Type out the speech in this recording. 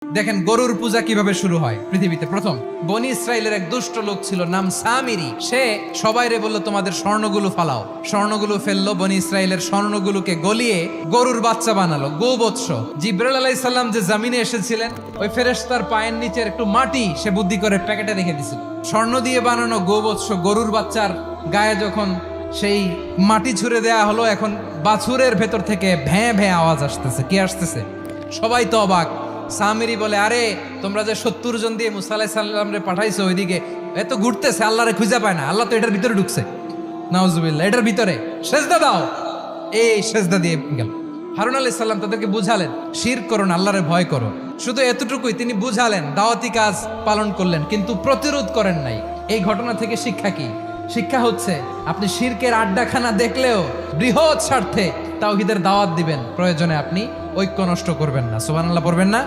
দেখেন গরুর পূজা কিভাবে শুরু হয় পৃথিবীতে প্রথম। বনি ইসরায়েলের এক দুষ্ট লোক ছিল, নাম সামিরি। সে সবাইরে বলল তোমাদের স্বর্ণগুলো ফালাও। স্বর্ণগুলো ফেললো, বনি ইসরায়েলের স্বর্ণগুলোকে গলিয়ে গরুর বাচ্চা বানালো, গোবৎস। জিব্রাইল আলাইহিস সালাম যে জামিনে এসেছিলেন, ওই ফেরেশতার পায়ের নিচের একটু মাটি সে বুদ্ধি করে প্যাকেটে রেখে দিছিল। স্বর্ণ দিয়ে বানানো গোবৎস গরুর বাচ্চার গায়ে যখন সেই মাটি ছুঁড়ে দেয়া হলো, এখন বাছুরের ভেতর থেকে ভ্যাঁ ভ্যাঁ আওয়াজ আসতেছে। কি আসতেছে? সবাই তো অবাক। সামিরি বলে, আরে তোমরা যে 70 জন দিয়ে মুসা আলাইহিস সালাম রে পাঠাইছো ওইদিকে, এত ঘুরতেছে, আল্লাহরে খুঁজে পায় না, আল্লাহ তো এটার ভিতরে ঢুকছে। নাউজুবিল্লাহ, এটার ভিতরে সেজদা দাও। এই সেজদা দিয়ে গেল। হারুন আলাইহিস সালাম তাদেরকে বুঝালেন, শিরক করো না, আল্লাহরে ভয় করো। শুধু এতটুকুই তিনি বুঝালেন, দাওয়াতি কাজ পালন করলেন, কিন্তু প্রতিরোধ করেন নাই। এই ঘটনা থেকে শিক্ষা কি? শিক্ষা হচ্ছে, আপনি শিরকের আড্ডাখানা দেখলেও বৃহৎ স্বার্থে তাওহীদের দাওয়াত দিবেন, প্রয়োজনে আপনি ঐক্য নষ্ট করবেন না। সুবহানাল্লাহ পড়বেন না?